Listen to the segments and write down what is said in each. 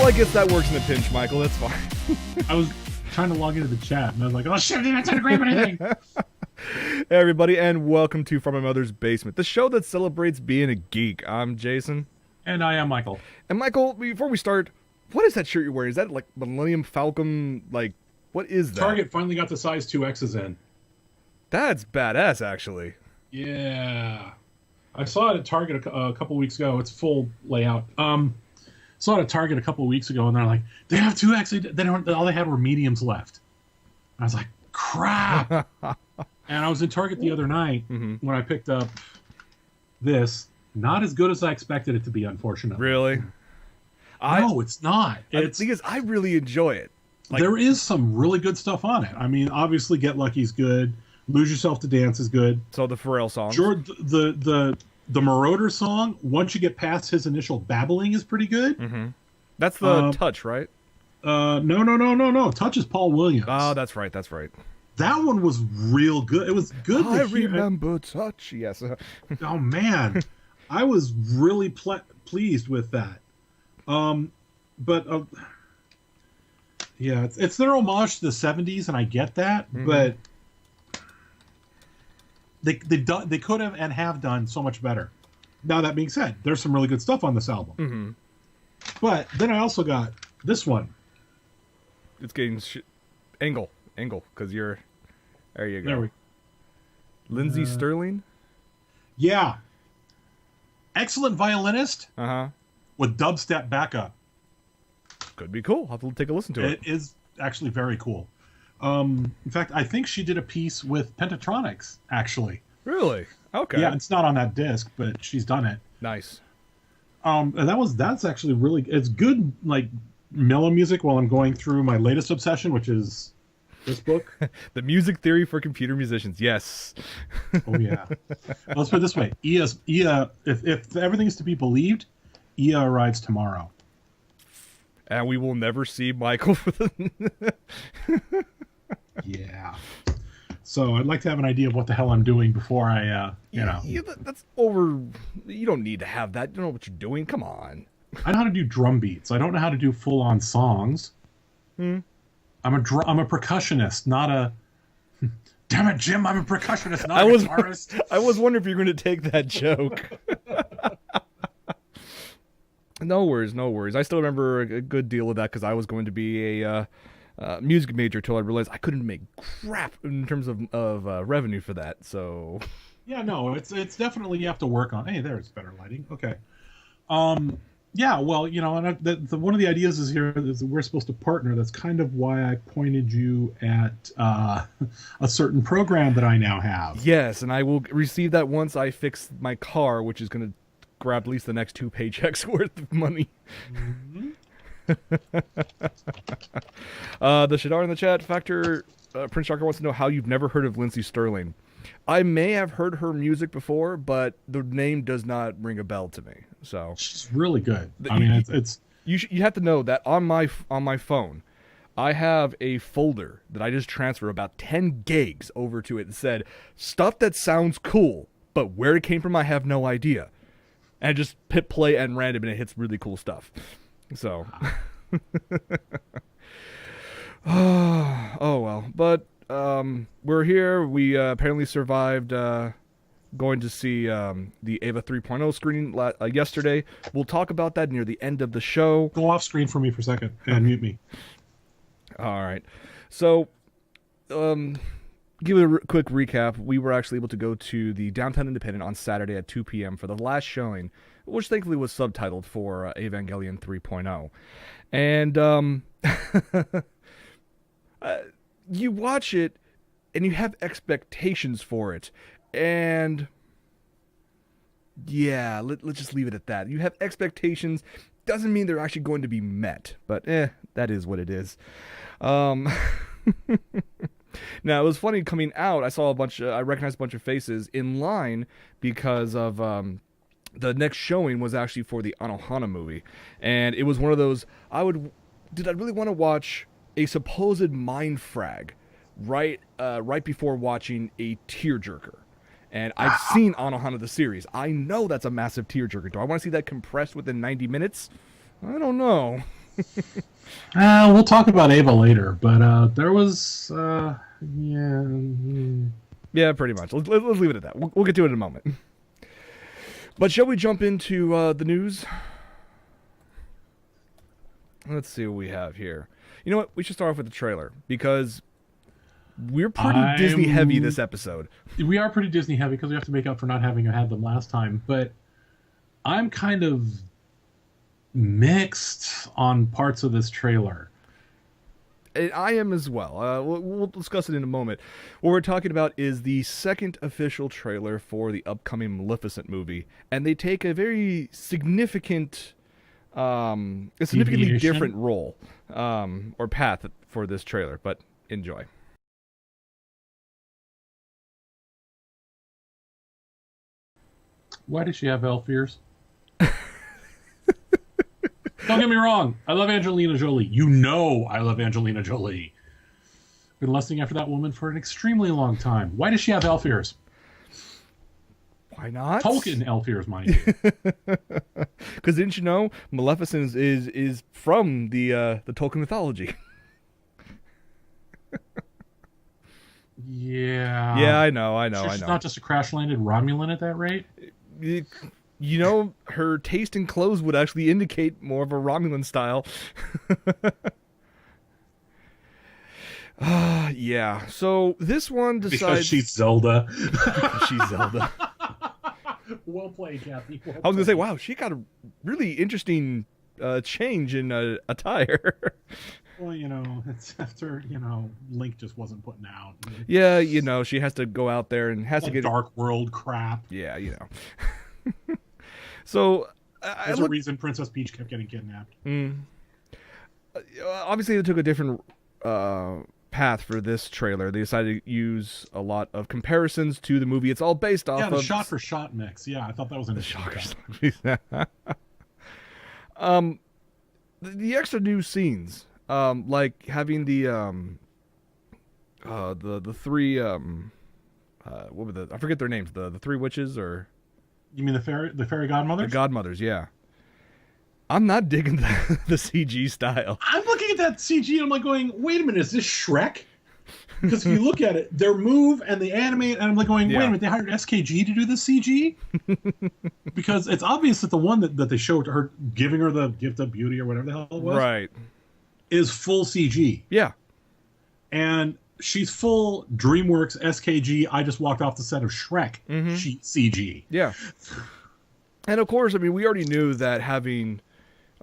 I guess that works in a pinch, Michael. That's fine. I was trying to log into the chat, and I was like, oh shit, I didn't have time to grab anything. Hey, everybody, and welcome to From My Mother's Basement, the show that celebrates being a geek. I'm Jason. And I am Michael. And Michael, before we start, what is that shirt you're wearing? Is that like Millennium Falcon? Like, what is that? Target finally got the size 2X's in. That's badass, actually. Yeah. I saw it at Target a couple weeks ago. It's full layout. Saw it at Target a couple weeks ago, and they're like, they have 2X. They don't. All they had were mediums left. I was like, crap. And I was in Target the other night when I picked up this. Not as good as I expected it to be, unfortunately. Really? No, it's not. The thing is, I really enjoy it. Like, there is some really good stuff on it. I mean, obviously, Get Lucky's good. Lose Yourself to Dance is good. So the Pharrell song. George, the Marauder song, once you get past his initial babbling, is pretty good. Mm-hmm. That's the Touch, right? No. Touch is Paul Williams. Oh, that's right. That one was real good. It was good to hear. Remember Touch, yes. Oh, man. I was really pleased with that. Yeah, it's their homage to the 70s, and I get that, but they could have and have done so much better. Now, that being said, there's some really good stuff on this album. But then I also got this one. It's getting angle, because you're... There you go. There we Lindsey Sterling? Yeah. Excellent violinist Uh-huh. with dubstep backup. Could be cool. I'll have to take a listen to it. It is actually very cool. In fact, I think she did a piece with Pentatronics, actually. Really? Okay. Yeah, it's not on that disc, but she's done it. Nice. And that's actually really... It's good, like, mellow music while I'm going through my latest obsession, which is this book. The Music Theory for Computer Musicians. Yes. Oh, yeah. Let's put it this way. Ia, if everything is to be believed, Ia arrives tomorrow. And we will never see Michael for the... Yeah. So I'd like to have an idea of what the hell I'm doing before I, Yeah, that's over... You don't need to have that. You know what you're doing. Come on. I know how to do drum beats. I don't know how to do full-on songs. I'm a percussionist, not a... Damn it, Jim, I'm a percussionist, not a guitarist. I was wondering if you were going to take that joke. No worries. I still remember a good deal of that because I was going to be a music major till I realized I couldn't make crap in terms of revenue for that. So, yeah, no, it's definitely you have to work on. Hey, there's better lighting. Okay. Yeah, well, and one of the ideas is here is that we're supposed to partner. That's kind of why I pointed you at a certain program that I now have. Yes, and I will receive that once I fix my car, which is going to grab at least the next 2 paychecks worth of money. The Shadar in the chat, Factor Prince Sharker wants to know how you've never heard of Lindsey Sterling. I may have heard her music before, but the name does not ring a bell to me. So she's really good. I mean, it's you have to know that on my phone, I have a folder that I just transfer about 10 gigs over to it and said stuff that sounds cool, but where it came from I have no idea. And I just hit play and random, and it hits really cool stuff. So, oh well. But we're here. We apparently survived going to see the Ava 3.0 screening yesterday. We'll talk about that near the end of the show. Go off screen for me for a second and mute me. All right. So, give it a quick recap. We were actually able to go to the Downtown Independent on Saturday at 2 p.m. for the last showing, which thankfully was subtitled for Evangelion 3.0. And you watch it, and you have expectations for it. And yeah, let's just leave it at that. You have expectations. Doesn't mean they're actually going to be met. But that is what it is. Now, it was funny coming out. I saw I recognized a bunch of faces in line because of the next showing was actually for the Anohana movie. And it was one of those, did I really want to watch a supposed mind frag right before watching a tearjerker? And I've seen Anohana the series. I know that's a massive tearjerker. Do I want to see that compressed within 90 minutes? I don't know. We'll talk about Ava later, but there was, yeah. Yeah, pretty much. Let's leave it at that. We'll get to it in a moment. But shall we jump into the news? Let's see what we have here. You know what? We should start off with the trailer because we're pretty Disney heavy this episode. We are pretty Disney heavy because we have to make up for not having had them last time. But I'm kind of mixed on parts of this trailer. I am as well. We'll discuss it in a moment. What we're talking about is the second official trailer for the upcoming Maleficent movie, and they take a very significantly different role or path for this trailer. But enjoy. Why does she have elf ears? Don't get me wrong. I love Angelina Jolie. You know I love Angelina Jolie. Been lusting after that woman for an extremely long time. Why does she have elf ears? Why not? Tolkien elf ears, mind you. Because didn't you know Maleficent is from the Tolkien mythology? Yeah. Yeah, I know. She's not just a crash-landed Romulan at that rate? You know, her taste in clothes would actually indicate more of a Romulan style. Yeah. So this one decides... Because she's Zelda. She's Zelda. Well played, Kathy. Well I was going to say, wow, she got a really interesting change in attire. Well, it's after, Link just wasn't putting out. Yeah, she has to go out there and has to get... Dark World crap. Yeah, So, there's a reason Princess Peach kept getting kidnapped. Obviously, they took a different path for this trailer. They decided to use a lot of comparisons to the movie. It's all based off of... Yeah, the shot-for-shot mix. Yeah, I thought that was the shot-for-shot. The extra new scenes, like having the three what were I forget their names. The three witches or... You mean the fairy godmothers? The godmothers, yeah. I'm not digging the CG style. I'm looking at that CG and I'm like going, wait a minute, is this Shrek? Because if you look at it, their move and they animate, and I'm like going, wait a minute, they hired SKG to do the CG? Because it's obvious that the one that they showed her, giving her the gift of beauty or whatever the hell it was, right, is full CG. Yeah. And she's full DreamWorks SKG. I just walked off the set of Shrek CG. Yeah. And of course, I mean, we already knew that having,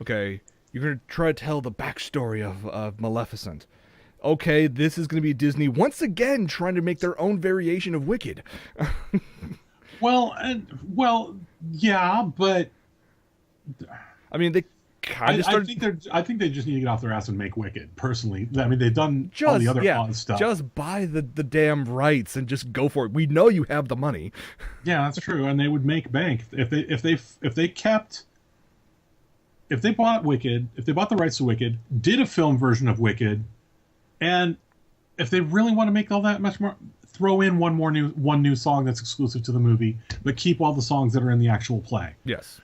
okay, you're going to try to tell the backstory of Maleficent. Okay, this is going to be Disney once again trying to make their own variation of Wicked. Well, yeah, but I mean, they kind of started... I think they just need to get off their ass and make Wicked. Personally, I mean, they've done all the other Oz stuff. Just buy the damn rights and just go for it. We know you have the money. Yeah, that's true, and they would make bank if they bought Wicked, if they bought the rights to Wicked, did a film version of Wicked, and if they really want to make all that much more, throw in one new song that's exclusive to the movie, but keep all the songs that are in the actual play. Yes.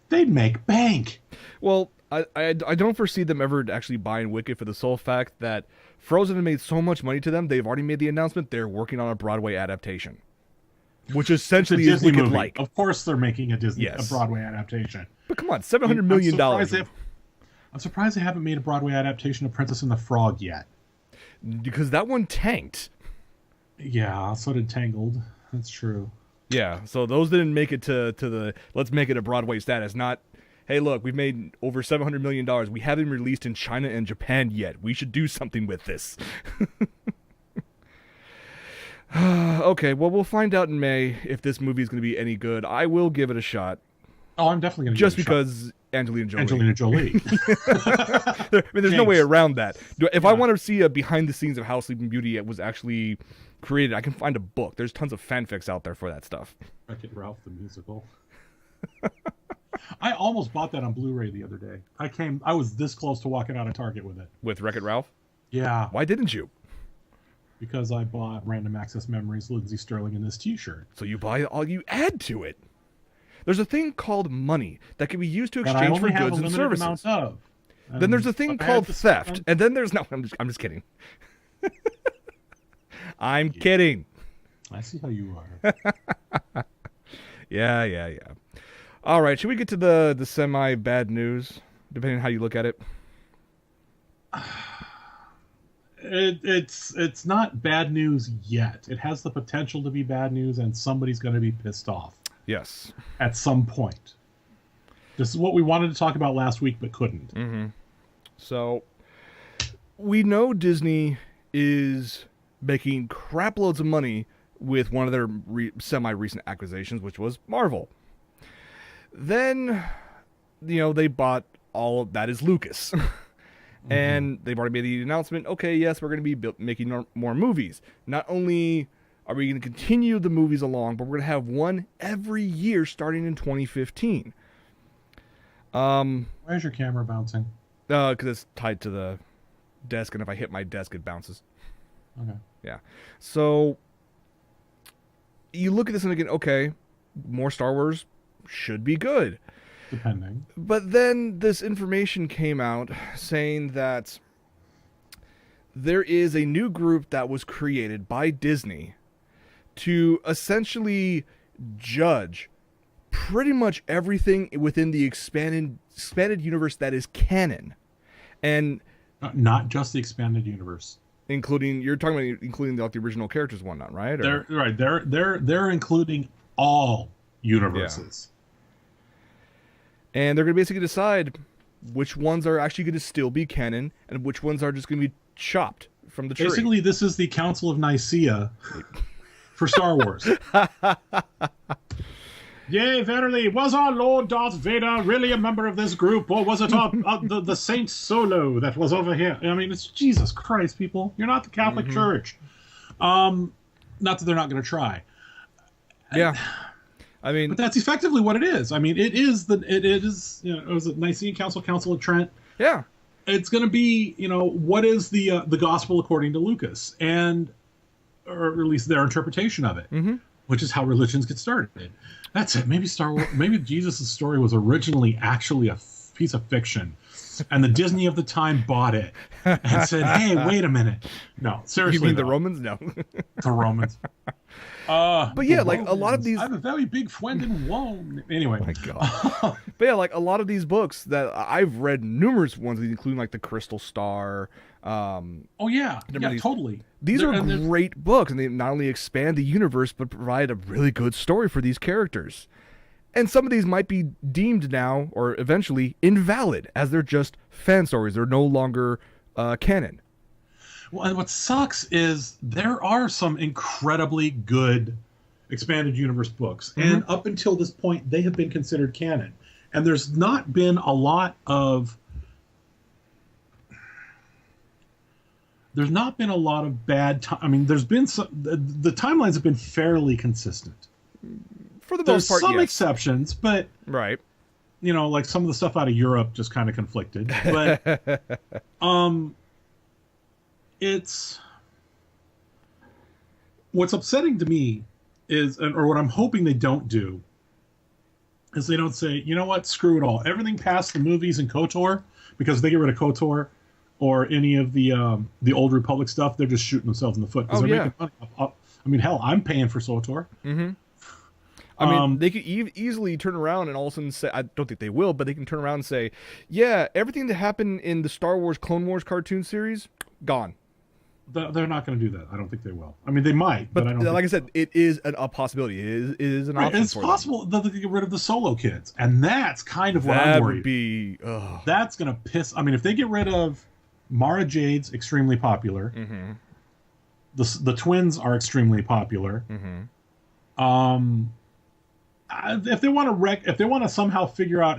They'd make bank. Well, I don't foresee them ever actually buying Wicked for the sole fact that Frozen had made so much money to them, they've already made the announcement they're working on a Broadway adaptation. Which essentially is Wicked-like. Of course they're making a Broadway adaptation. But come on, $700 million. I'm surprised they haven't made a Broadway adaptation of Princess and the Frog yet. Because that one tanked. Yeah, so did Tangled. That's true. Yeah, so those didn't make it to the let's make it a Broadway status. Not, hey, look, we've made over $700 million. We haven't released in China and Japan yet. We should do something with this. Okay, well, we'll find out in May if this movie is going to be any good. I will give it a shot. Oh, I'm definitely going to just because Angelina Jolie. Angelina Jolie. I mean, there's no way around that. If I want to see a behind the scenes of how Sleeping Beauty was actually created, I can find a book. There's tons of fanfics out there for that stuff. Wreck-It Ralph the musical. I almost bought that on Blu-ray the other day. I was this close to walking out of Target with it. With Wreck-It Ralph? Yeah. Why didn't you? Because I bought Random Access Memories, Lindsay Sterling, in this T-shirt. So you buy all you add to it. There's a thing called money that can be used to exchange for goods and services. Amount of. Then there's a thing called theft, and then there's no. I'm just kidding. I'm kidding. I see how you are. Yeah. All right, should we get to the semi bad news, depending on how you look at it? It's not bad news yet. It has the potential to be bad news, and somebody's going to be pissed off. Yes. At some point. This is what we wanted to talk about last week, but couldn't. Mm-hmm. So, we know Disney is making crap loads of money with one of their semi-recent acquisitions, which was Marvel. Then, they bought all of that is Lucas. And they've already made the announcement, okay, yes, we're going to be making more movies. Not only are we going to continue the movies along, but we're going to have one every year starting in 2015. Why is your camera bouncing? Because it's tied to the desk, and if I hit my desk, it bounces. Okay. Yeah. So, you look at this and again, okay, more Star Wars should be good. Depending. But then this information came out saying that there is a new group that was created by Disney to essentially judge pretty much everything within the expanded universe that is canon. And not just the expanded universe. You're talking about including the original characters and whatnot, right? They're including all universes. Yeah. And they're going to basically decide which ones are actually going to still be canon and which ones are just going to be chopped from the tree. Basically, this is the Council of Nicaea for Star Wars. Yea, verily, was our Lord Darth Vader really a member of this group, or was it the Saint Solo that was over here? I mean, it's Jesus Christ, people. You're not the Catholic Church. Not that they're not going to try. Yeah. I mean, but that's effectively what it is. I mean, it is it was a Nicene Council of Trent. Yeah. It's going to be, what is the gospel according to Lucas, or at least their interpretation of it, which is how religions get started. That's it. Maybe maybe Jesus' story was originally actually a piece of fiction, and the Disney of the time bought it and said, "Hey, wait a minute." No, seriously. You mean the Romans? No. The Romans. But yeah, like a lot of these, I have a very big friend in Rome. Anyway, oh my God. But yeah, like a lot of these books that I've read, numerous ones, including like the Crystal Star. Totally. These are great books, and they not only expand the universe but provide a really good story for these characters. And some of these might be deemed now or eventually invalid, as they're just fan stories. They're no longer canon. Well, and what sucks is there are some incredibly good expanded universe books, and up until this point, they have been considered canon. And there's not been a lot of bad I mean, there's been some. The timelines have been fairly consistent. For the most part, there's some yes. exceptions, but right. Like some of the stuff out of Europe just kind of conflicted. But it's what's upsetting to me is, or what I'm hoping they don't do, is they don't say, you know what, screw it all. Everything past the movies and KOTOR, because if they get rid of KOTOR or any of the Old Republic stuff, they're just shooting themselves in the foot. Because they're making money. I mean, hell, I'm paying for SWTOR. I mean, they could easily turn around and all of a sudden say, I don't think they will, but they can turn around and say, yeah, everything that happened in the Star Wars Clone Wars cartoon series, gone. They're not going to do that. I don't think they will. I mean, they might, but I don't. Like I said, it is a possibility. It is an option. It's possible that they get rid of the Solo kids, and that's kind of what I'm worried. That would be. That's going to piss. I mean, if they get rid of Mara Jade's extremely popular, the twins are extremely popular. If they want to somehow figure out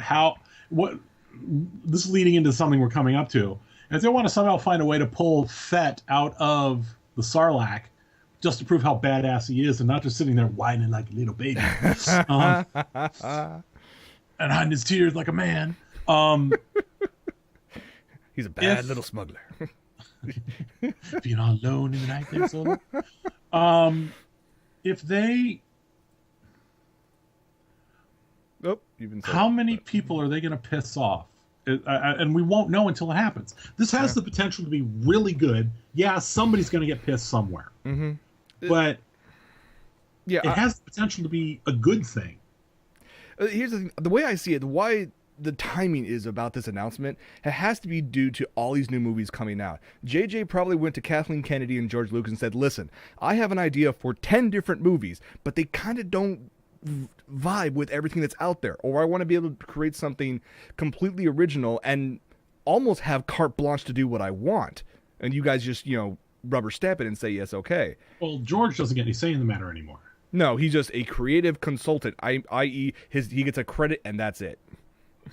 this is leading into something we're coming up to. If they want to somehow find a way to pull Fett out of the Sarlacc just to prove how badass he is and not just sitting there whining like a little baby and hiding his tears like a man. He's a bad little smuggler. Being all alone in the night there, Solo. If they... Oh, you've been how many people are they going to piss off? And we won't know until it happens. This has the potential to be really good. Yeah, somebody's going to get pissed somewhere. Mm-hmm. But yeah, it has the potential to be a good thing. Here's the thing. The way I see it, why the timing is about this announcement, it has to be due to all these new movies coming out. JJ probably went to Kathleen Kennedy and George Lucas and said, listen, I have an idea for 10 different movies, but they kind of don't vibe with everything that's out there. Or I want to be able to create something completely original and almost have carte blanche to do what I want. And you guys just, rubber stamp it and say, yes, okay. Well, George doesn't get any say in the matter anymore. No, he's just a creative consultant, i.e. he gets a credit and that's it.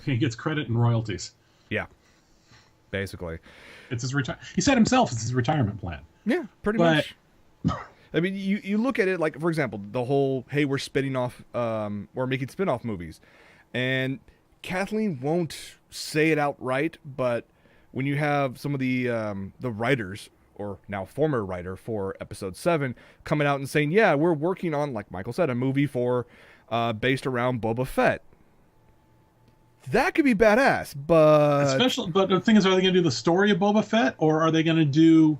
He gets credit and royalties. Yeah, basically. It's his He said himself it's his retirement plan. Yeah, pretty much. I mean, you look at it like, for example, the whole, hey, we're spinning off, or making spin-off movies. And Kathleen won't say it outright, but when you have some of the writers, or now former writer for episode 7, coming out and saying, yeah, we're working on, like Michael said, a movie for based around Boba Fett. That could be badass, but but the thing is, are they going to do the story of Boba Fett, or are they going to do,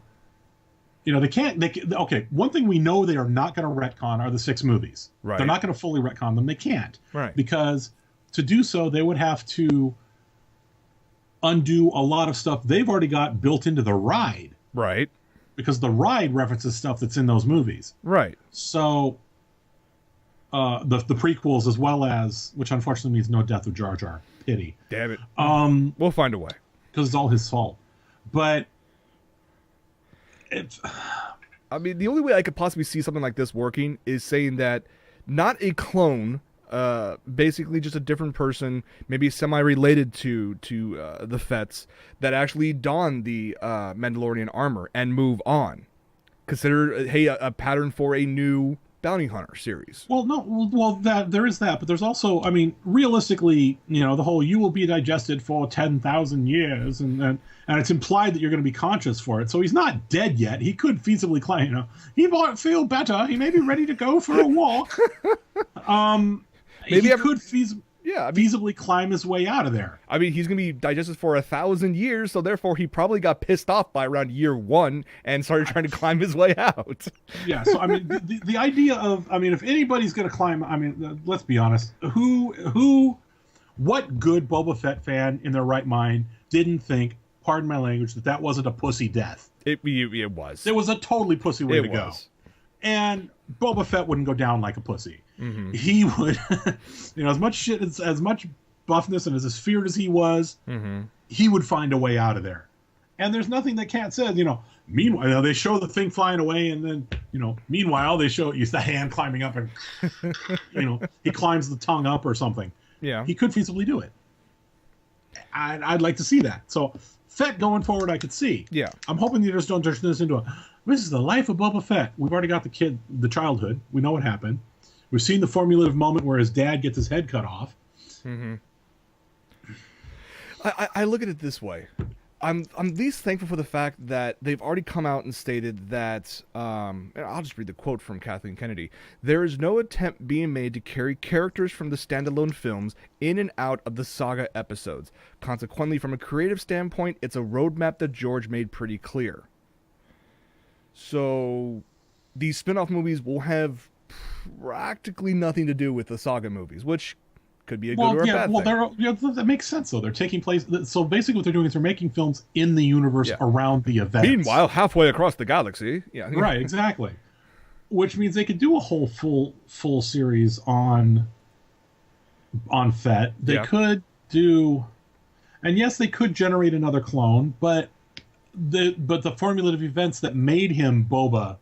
they can't. Okay, one thing we know they are not going to retcon are the 6 movies. Right. They're not going to fully retcon them. They can't. Right. Because to do so, they would have to undo a lot of stuff they've already got built into the ride. Right. Because the ride references stuff that's in those movies. Right. So the prequels, as well as, which unfortunately means no death of Jar Jar. Pity. Damn it. We'll find a way. Because it's all his fault. But it's... I mean, the only way I could possibly see something like this working is saying that not a clone, basically just a different person, maybe semi-related to the Fets, that actually don the Mandalorian armor and move on. Consider, hey, a pattern for a new Bounty Hunter series. Well, no, that there is that, but there's also, I mean, realistically, the whole "you will be digested for 10,000 years," and it's implied that you're going to be conscious for it. So he's not dead yet. He could feasibly claim, he might feel better. He may be ready to go for a walk. Maybe he could feasibly climb his way out of there. I mean, he's going to be digested for 1,000 years, so therefore he probably got pissed off by around year 1 and started trying to climb his way out. Yeah, so I mean, the idea of, I mean, if anybody's going to climb, I mean, let's be honest, what good Boba Fett fan in their right mind didn't think, pardon my language, that wasn't a pussy death? It was. It was a totally pussy way to go. And Boba Fett wouldn't go down like a pussy. Mm-hmm. He would, as much shit, as much buffness and as feared as he was, he would find a way out of there. And there's nothing that Cat says, meanwhile, they show the thing flying away, and then, meanwhile, they show the hand climbing up and, he climbs the tongue up or something. Yeah. He could feasibly do it. I'd like to see that. So, Fett going forward, I could see. Yeah. I'm hoping you just don't turn this into this is the life of Boba Fett. We've already got the childhood. We know what happened. We've seen the formulative moment where his dad gets his head cut off. Mm-hmm. I look at it this way. I'm least thankful for the fact that they've already come out and stated that, I'll just read the quote from Kathleen Kennedy, "There is no attempt being made to carry characters from the standalone films in and out of the saga episodes. Consequently, from a creative standpoint, it's a roadmap that George made pretty clear." So, these spin-off movies will have practically nothing to do with the saga movies, which could be a good or a bad thing. That makes sense, though. They're taking place... So basically what they're doing is they're making films in the universe around the events. Meanwhile, halfway across the galaxy. Yeah. Right, exactly. Which means they could do a whole full series on Fett. They could do... And yes, they could generate another clone, but the formulative events that made him Boba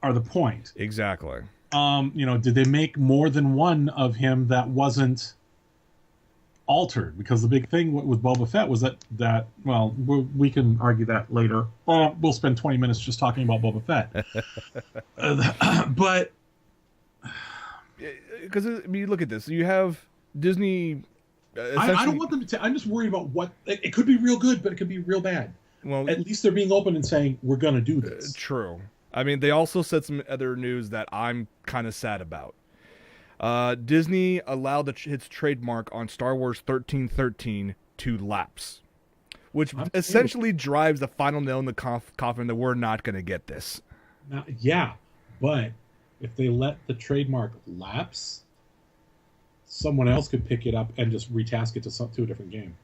are the point. Exactly. Did they make more than one of him that wasn't altered? Because the big thing with Boba Fett was that we can argue that later. We'll spend 20 minutes just talking about Boba Fett. But because look at this. You have Disney. I don't want them to. I'm just worried about what it could be real good, but it could be real bad. Well, at least they're being open and saying we're going to do this. True. I mean, they also said some other news that I'm kind of sad about. Disney allowed its trademark on Star Wars 1313 to lapse, which essentially drives the final nail in the coffin that we're not going to get this. Now, yeah, but if they let the trademark lapse, someone else could pick it up and just retask it to a different game.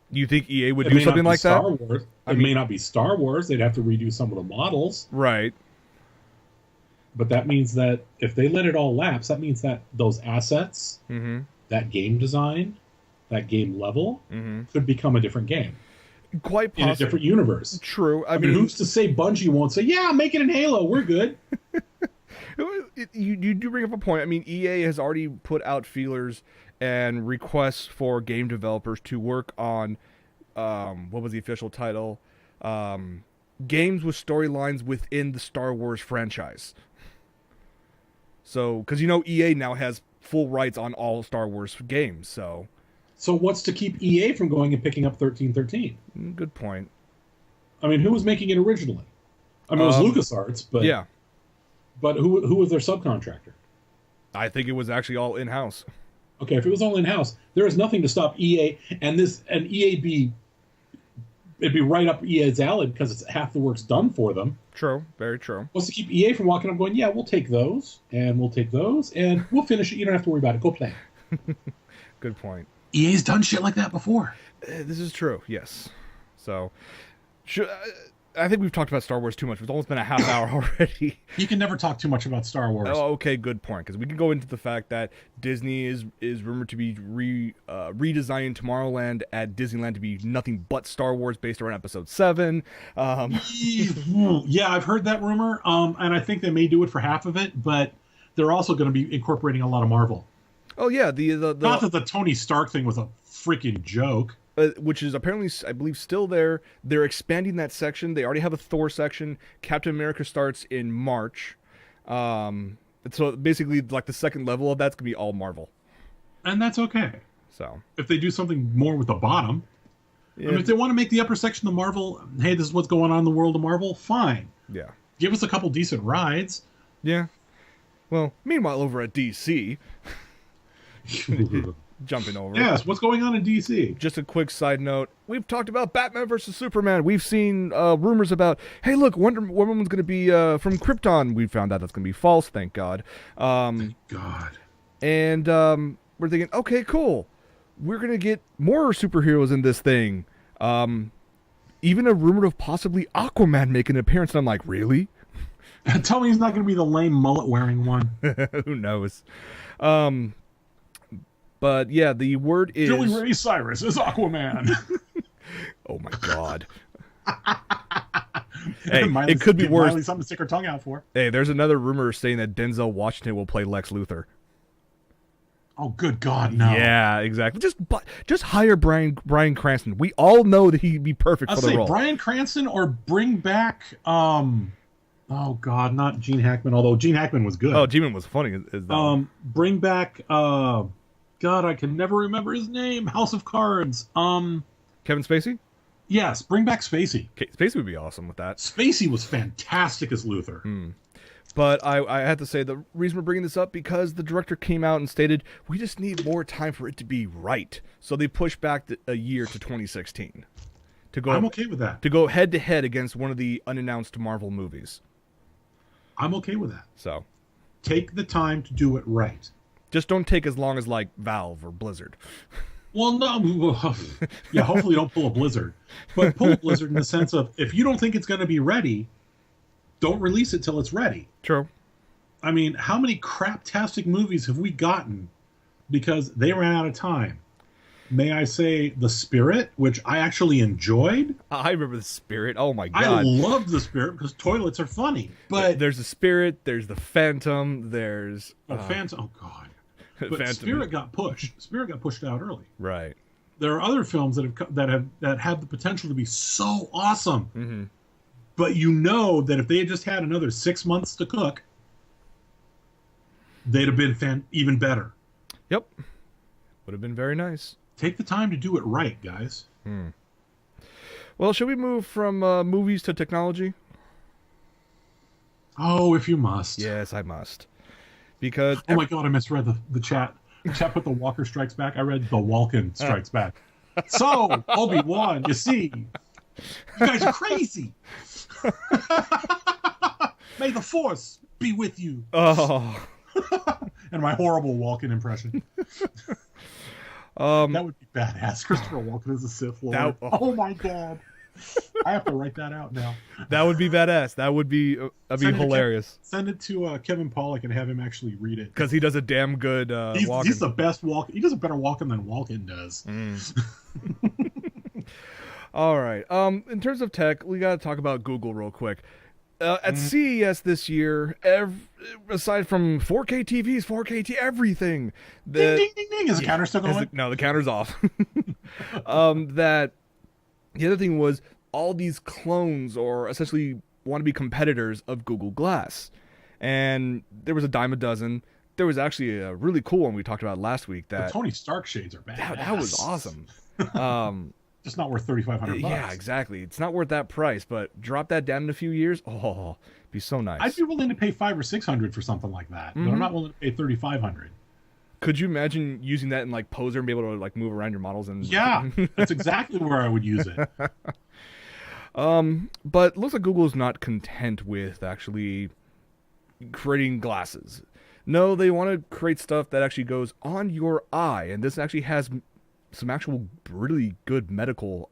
You think EA would do something like that? Wars. It may not be Star Wars. They'd have to redo some of the models. Right. But that means that if they let it all lapse, that means that those assets, that game design, that game level, could become a different game. Quite possibly. In a different universe. True. I mean, who's to say Bungie won't say, yeah, make it in Halo, we're good. You do bring up a point. I mean, EA has already put out feelers and requests for game developers to work on, what was the official title? Games with storylines within the Star Wars franchise. So, because EA now has full rights on all Star Wars games, so... So what's to keep EA from going and picking up 1313? Good point. I mean, who was making it originally? I mean, it was LucasArts, but... Yeah. But who was their subcontractor? I think it was actually all in-house. Okay, if it was all in-house, there is nothing to stop EA, and EA it'd be right up EA's alley because it's half the work's done for them. True, very true. What's to keep EA from walking up going, yeah, we'll take those, and we'll finish it. You don't have to worry about it. Go play. Good point. EA's done shit like that before. This is true, yes. So, I think we've talked about Star Wars too much. It's almost been a half hour already. You can never talk too much about Star Wars. Oh, okay, good point. Because we can go into the fact that Disney is rumored to be redesigning Tomorrowland at Disneyland to be nothing but Star Wars based around Episode 7. Yeah, I've heard that rumor, and I think they may do it for half of it, but they're also going to be incorporating a lot of Marvel. Oh yeah, the not that the Tony Stark thing was a freaking joke. Which is apparently, I believe, still there. They're expanding that section. They already have a Thor section. Captain America starts in March. So basically, like the second level of that's going to be all Marvel. And that's okay. So if they do something more with the bottom. Yeah. I mean, if they want to make the upper section of Marvel, hey, this is what's going on in the world of Marvel, fine. Yeah. Give us a couple decent rides. Yeah. Well, meanwhile, over at DC... Jumping over. Yes, what's going on in DC? Just a quick side note. We've talked about Batman versus Superman. We've seen rumors about, hey, look, Wonder Woman's going to be from Krypton. We found out that's going to be false, thank God. Thank God. And we're thinking, okay, cool. We're going to get more superheroes in this thing. Even a rumor of possibly Aquaman making an appearance. And I'm like, really? Tell me he's not going to be the lame mullet-wearing one. Who knows? But yeah, the word is... Billy Ray Cyrus is Aquaman. Oh my God. Hey, it could be worse. Miley something to stick her tongue out for. Hey, there's another rumor saying that Denzel Washington will play Lex Luthor. Oh, good God, no. Yeah, exactly. Just hire Bryan Cranston. We all know that he'd be perfect for the role. Bryan Cranston or bring back... Oh God, not Gene Hackman. Although Gene Hackman was good. Oh, Gene Hackman was funny. Bring back... God, I can never remember his name. House of Cards. Kevin Spacey? Yes, bring back Spacey. Spacey would be awesome with that. Spacey was fantastic as Luthor. But I have to say, the reason we're bringing this up, because the director came out and stated, we just need more time for it to be right. So they pushed back a year to 2016. I'm okay with that. To go head-to-head against one of the unannounced Marvel movies. I'm okay with that. So, take the time to do it right. Just don't take as long as, like, Valve or Blizzard. Well, no. Yeah, hopefully don't pull a Blizzard. But pull a Blizzard in the sense of, if you don't think it's going to be ready, don't release it till it's ready. True. I mean, how many craptastic movies have we gotten because they ran out of time? May I say The Spirit, which I actually enjoyed? I remember The Spirit. Oh, my God. I loved The Spirit because toilets are funny. But there's The Spirit, there's The Phantom, there's... Phantom. Oh, God. But Phantom. Spirit got pushed. Spirit got pushed out early. Right. There are other films that have the potential to be so awesome. Mm-hmm. But you know that if they had just had another 6 months to cook, they'd have been even better. Yep. Would have been very nice. Take the time to do it right, guys. Well, should we move from movies to technology? Oh, if you must. Yes, I must. because Oh my god, I misread the chat. The chat put the Walker Strikes Back. I read the Walken Strikes Back. So, Obi-Wan, you see, you guys are crazy. May the Force be with you. Oh. And my horrible Walken impression. That would be badass. Christopher Walken as a Sith Lord. Oh my god. I have to write that out now. That would be badass. That would be hilarious. Send it to Kevin Pollak and have him actually read it. Because he does a damn good he's the best walk. He does a better Walken than Walken does. All right. In terms of tech, we got to talk about Google real quick. At CES this year, aside from 4K TVs, 4K everything. Ding, ding, ding, ding. Is the counter still going? No, the counter's off. That the other thing was all these clones, or essentially wannabe competitors of Google Glass. And there was a dime a dozen. There was actually a really cool one we talked about last week. That the Tony Stark shades are bad. That was awesome. Just not worth $3,500. Yeah, exactly. It's not worth that price, but drop that down in a few years. Oh, it'd be so nice. I'd be willing to pay $500 or $600 for something like that, but I'm not willing to pay $3,500. Could you imagine using that in like Poser and be able to like move around your models? And yeah, that's exactly where I would use it. But it looks like Google is not content with actually creating glasses. No, they want to create stuff that actually goes on your eye, and this actually has some actual really good medical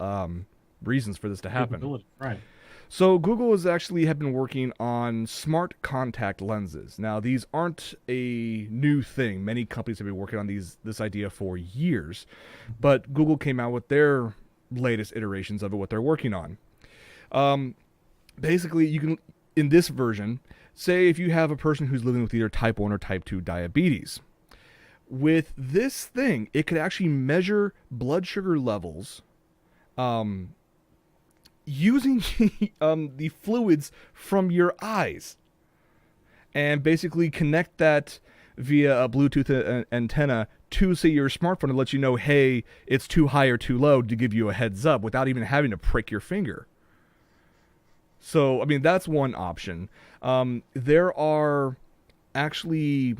reasons for this to happen. Right. So Google has actually have been working on smart contact lenses. Now, these aren't a new thing. Many companies have been working on this idea for years, but Google came out with their latest iterations of it, what they're working on. Basically, you can, in this version, say if you have a person who's living with either type 1 or type 2 diabetes. With this thing, it could actually measure blood sugar levels using the fluids from your eyes, and basically connect that via a Bluetooth antenna to, say, your smartphone to let you know, hey, it's too high or too low, to give you a heads up without even having to prick your finger. So, I mean, that's one option. There are actually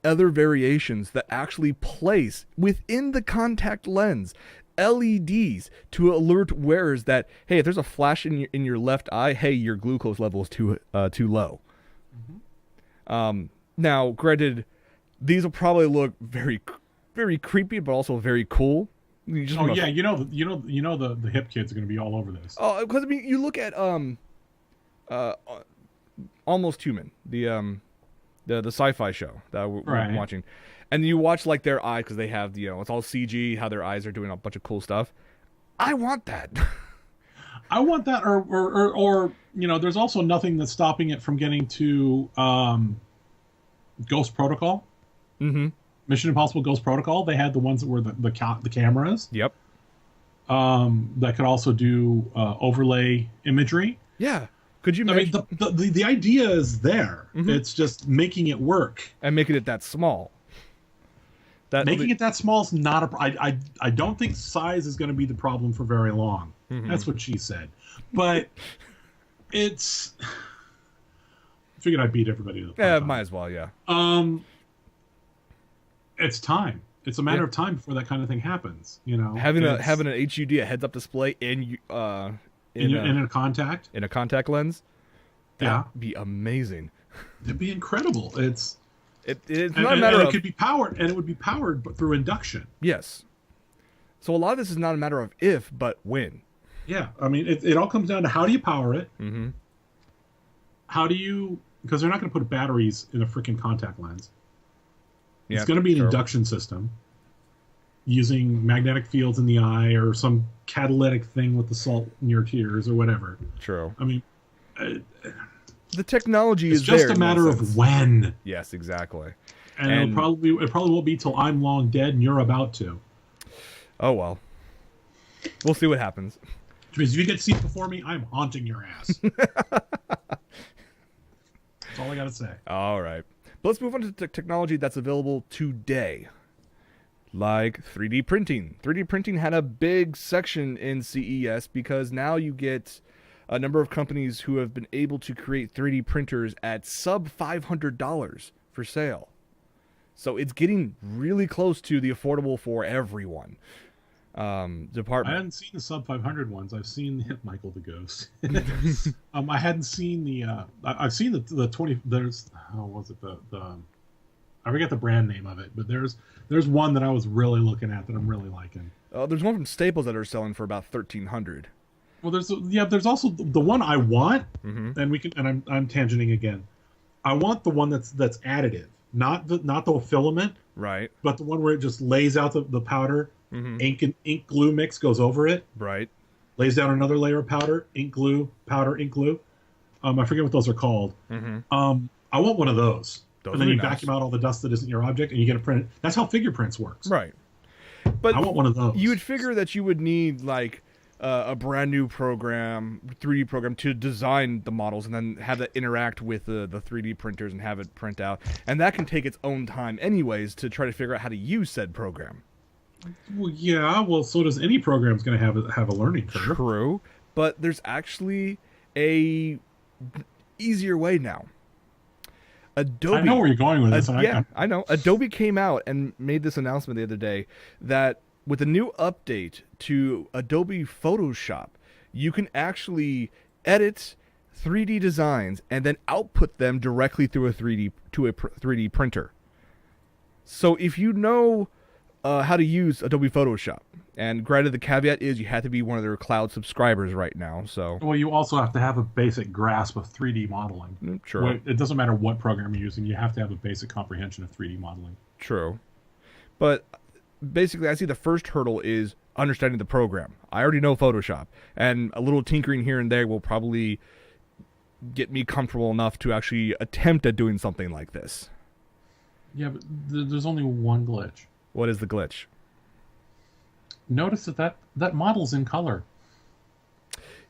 other variations that actually place within the contact lens LEDs to alert wearers that, hey, if there's a flash in your left eye, hey, your glucose level is too low. Now, granted, these will probably look very, very creepy, but also very cool. The hip kids are going to be all over this. Oh, because I mean, you look at Almost Human, the sci-fi show that we're watching, and you watch like their eyes, because they have it's all CG, how their eyes are doing a bunch of cool stuff. I want that. I want that, or there's also nothing that's stopping it from getting to Ghost Protocol. Mm-hmm. Mission Impossible Ghost Protocol. They had the ones that were the cameras. Yep. That could also do overlay imagery. Yeah. Could you imagine? I mean, the idea is there. Mm-hmm. It's just making it work. And making it that small. Making it that small is not a... I don't think size is going to be the problem for very long. Mm-hmm. That's what she said. But it's... I figured I'd beat everybody to the punch. Yeah, might as well, yeah. It's time. It's a matter of time before that kind of thing happens. Having an HUD, a heads-up display in a contact lens, that'd be amazing. It'd be incredible. It's not a matter of... it could be powered, and it would be powered but through induction. Yes. So a lot of this is not a matter of if, but when. Yeah, I mean, it all comes down to how do you power it? Mm-hmm. How do you... Because they're not going to put batteries in a freaking contact lens. Yeah, it's going to be an induction system using magnetic fields in the eye or some catalytic thing with the salt in your tears or whatever. True. I mean... the technology is there. It's just a matter of when. Yes, exactly. And it probably won't be till I'm long dead and you're about to. Oh, well. We'll see what happens. Which means if you get seat before me, I'm haunting your ass. That's all I got to say. All right. But let's move on to the technology that's available today. Like 3D printing. 3D printing had a big section in CES because now you get a number of companies who have been able to create 3D printers at sub $500 for sale. So it's getting really close to the affordable for everyone I department. hadn't seen the sub 500 ones. I've seen Michael the Ghost. I hadn't seen the. I've seen the 20. There's how was it the I forget the brand name of it, but there's one that I was really looking at that I'm really liking. There's one from Staples that are selling for about 1,300. Well, there's also the one I want, Mm-hmm. and I'm tangenting again. I want the one that's additive, not the filament, Right. but the one where it just lays out the powder, Mm-hmm. ink glue mix goes over it, Right. lays down another layer of powder, ink glue, powder, ink glue. I forget what those are called. Mm-hmm. I want one of those. Those And then would you be nice. vacuum out all the dust that isn't your object, and you get a print. That's how figure prints works. Right. But I want one of those. you would figure that you would need like a brand new program, 3D program to design the models and then have that interact with the 3D printers and have it print out. And that can take its own time anyways to try to figure out how to use said program. Well, yeah. Well, so does any program's going to have a learning curve. True, but there's actually a easier way now. Adobe. I know where you're going with this. Yeah, I know. Adobe came out and made this announcement the other day that with a new update to Adobe Photoshop, you can actually edit 3D designs and then output them directly through a 3D printer. So if you know how to use Adobe Photoshop, and granted the caveat is you have to be one of their cloud subscribers right now, so Well, you also have to have a basic grasp of 3D modeling. sure. It doesn't matter what program you're using; you have to have a basic comprehension of 3D modeling. True. But basically, I see the first hurdle is understanding the program. I already know Photoshop, and a little tinkering here and there will probably get me comfortable enough to actually attempt at doing something like this. Yeah, but there's only one glitch. What is the glitch? Notice that model's in color.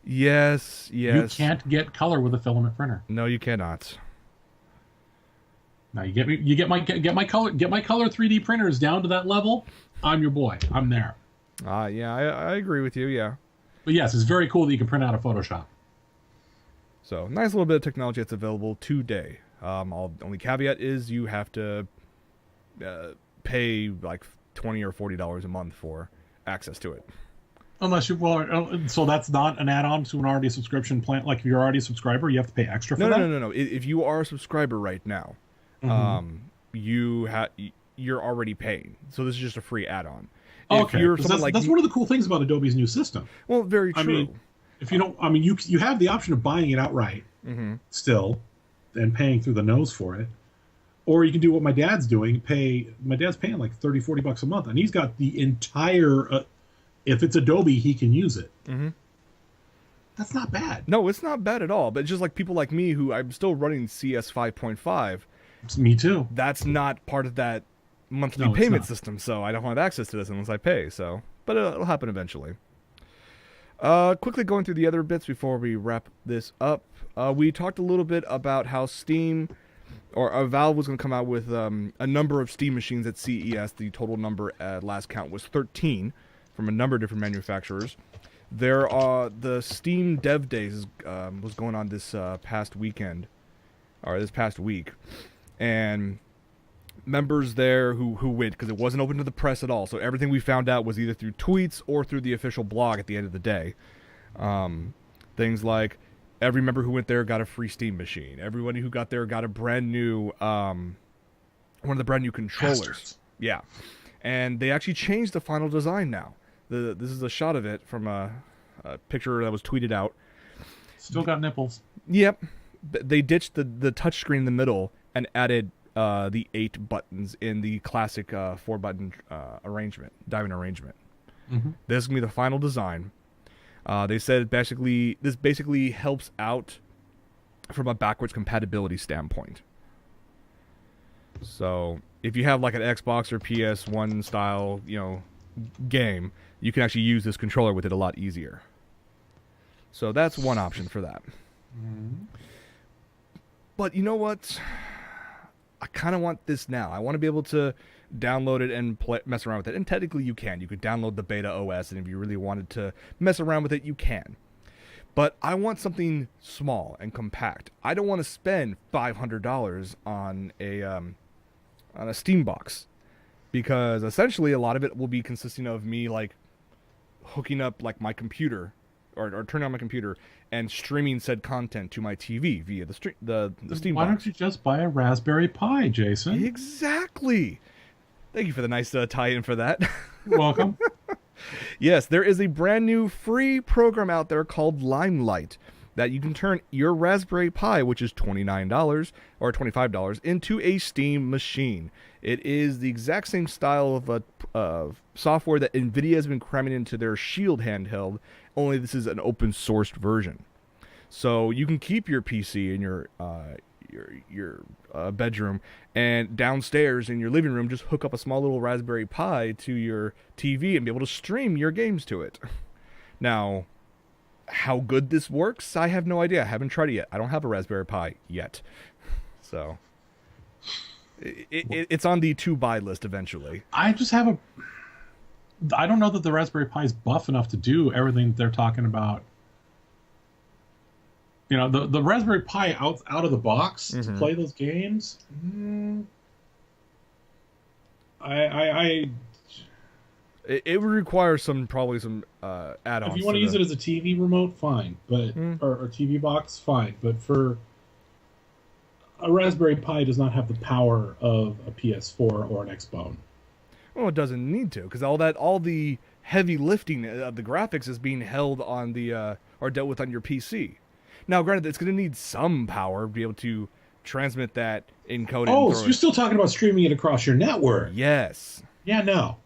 Yes. You can't get color with a filament printer. No, you cannot. Now you get my color 3D printers down to that level. I'm your boy. I'm there. Yeah, I agree with you, yeah. But yes, it's very cool that you can print out of Photoshop. So, nice little bit of technology that's available today. Only caveat is you have to pay like $20 or $40 a month for access to it. Unless so that's not an add-on to an already subscription plan. Like if you're already a subscriber, you have to pay extra for that. No. If you are a subscriber right now, you're already paying. So this is just a free add-on. Okay, If you're someone that's one of the cool things about Adobe's new system. well, very true. I mean, if you don't, I mean, you have the option of buying it outright still, and paying through the nose for it, or you can do what my dad's doing. My dad's paying like $30-40 a month, and he's got the entire. If it's Adobe, he can use it. That's not bad. No, it's not bad at all. But just like people like me, who I'm still running CS 5.5, Me too. that's not part of that monthly No, it's payment not. system. So I don't have access to this unless I pay. So, but it'll happen eventually. Quickly going through the other bits before we wrap this up. We talked a little bit about how Steam or Valve was going to come out with a number of Steam machines at CES. The total number at last count was 13 from a number of different manufacturers. The Steam Dev Days was going on this past weekend, or this past week, and members there who went, because it wasn't open to the press at all, so everything we found out was either through tweets or through the official blog at the end of the day. Things like every member who went there got a free Steam machine. Everybody who got there got a brand new one of the brand new controllers. Bastards. Yeah, and they actually changed the final design now. This is a shot of it from a picture that was tweeted out. Still got nipples. Yep, they ditched the touchscreen in the middle and added the 8 buttons in the classic 4-button diamond arrangement. This is gonna be the final design. They said this basically helps out from a backwards compatibility standpoint. So if you have like an Xbox or PS1 style, game, you can actually use this controller with it a lot easier. So that's one option for that. But you know what? I kind of want this now. I want to be able to download it and mess around with it. And technically you can. You could download the beta OS, and if you really wanted to mess around with it, you can. But I want something small and compact. I don't want to spend $500 on on a Steam box, because essentially a lot of it will be consisting of me like hooking up like my computer or turning on my computer and streaming said content to my TV via the Steam Why box. don't you just buy a Raspberry Pi, Jason? Exactly. Thank you for the nice tie-in for that. You're welcome. Yes, there is a brand new free program out there called Limelight that you can turn your Raspberry Pi, which is $29 or $25, into a Steam machine. It is the exact same style of software that NVIDIA has been cramming into their Shield handheld, only this is an open-sourced version. So you can keep your PC in your bedroom, and downstairs in your living room just hook up a small little Raspberry Pi to your TV and be able to stream your games to it. Now, how good this works, I have no idea. I haven't tried it yet. I don't have a Raspberry Pi yet. So it's on the to-buy list eventually. I don't know that the Raspberry Pi is buff enough to do everything that they're talking about. You know, the Raspberry Pi out of the box to play those games. It would require probably some add-ons. If you want to use it as a TV remote, fine, but or TV box, fine. But for a Raspberry Pi does not have the power of a PS4 or an Xbone. Well, it doesn't need to, because all the heavy lifting of the graphics is being held on the or dealt with on your PC. Now, granted, it's going to need some power to be able to transmit that, encode it. Oh, so you're still talking about streaming it across your network? Yes. Yeah, no.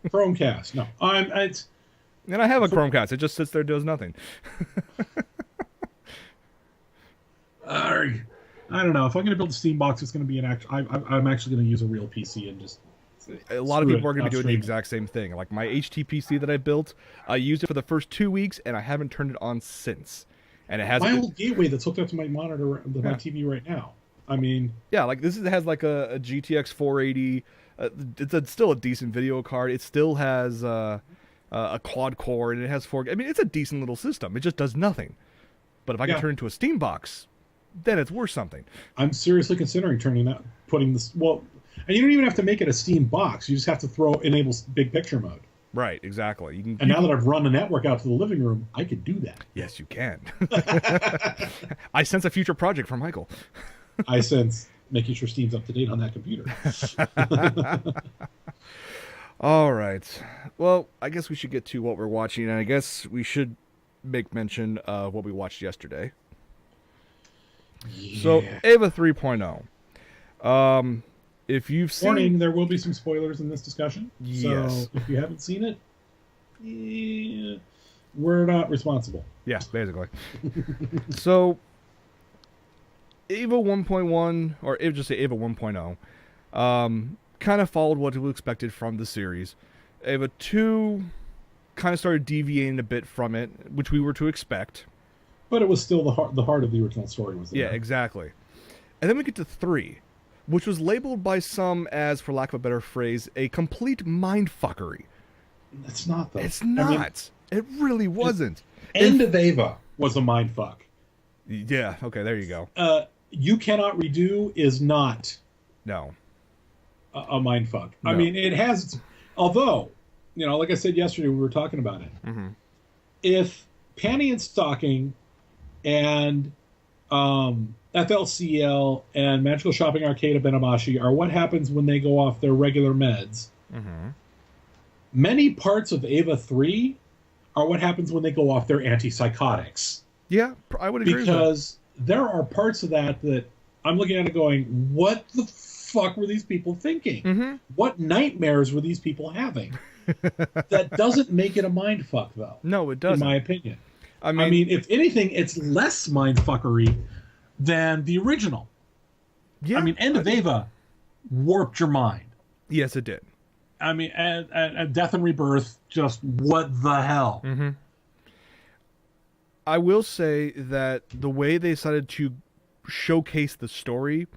Chromecast, no. And I have a Chromecast. It just sits there, does nothing. I don't know. If I'm going to build a Steam box, it's going to be I'm actually going to use a real PC and just. A lot of people are going to be doing the exact same thing. Like my HTPC that I built, I used it for the first 2 weeks, and I haven't turned it on since. And it has my old gateway that's hooked up to my monitor, my TV right now. I mean, yeah, like it has like a GTX 480. It's still a decent video card. It still has a quad core, and it has 4. I mean, it's a decent little system. It just does nothing. But if I can turn it into a Steam box, then it's worth something. I'm seriously considering putting this. Well, and you don't even have to make it a Steam box. You just have to enable big picture mode. Right, exactly. Now that I've run the network out to the living room, I could do that. Yes, you can. I sense a future project from Michael. I sense making sure Steam's up to date on that computer. All right. Well, I guess we should get to what we're watching, and I guess we should make mention of what we watched yesterday. Yeah. So, Ava 3.0. If you've seen... Warning, there will be some spoilers in this discussion. Yes. So, if you haven't seen it, we're not responsible. Yeah, basically. So, Ava 1.1, or just say Ava 1.0, kind of followed what we expected from the series. Ava 2 kind of started deviating a bit from it, which we were to expect. But it was still the heart of the original story was there. Yeah, exactly. And then we get to 3, which was labeled by some as, for lack of a better phrase, a complete mindfuckery. It's not, though. It's not. I mean, it really wasn't. End of Ava was a mindfuck. Yeah, okay, there you go. You Cannot Redo is not no a mindfuck. No. I mean, it has... Although, you know, like I said yesterday, we were talking about it. Mm-hmm. If Panty and Stocking and FLCL and Magical Shopping Arcade of Benamashi are what happens when they go off their regular meds. Mm-hmm. Many parts of Ava 3 are what happens when they go off their antipsychotics. Yeah, I would agree because there are parts of that I'm looking at it going, what the fuck were these people thinking? Mm-hmm. What nightmares were these people having? That doesn't make it a mindfuck, though. No, it doesn't. In my opinion. I mean, if anything, it's less mindfuckery than the original. Yeah, I mean, End of Ava warped your mind. Yes, it did. I mean, and Death and Rebirth, just what the hell? Mm-hmm. I will say that the way they decided to showcase the story,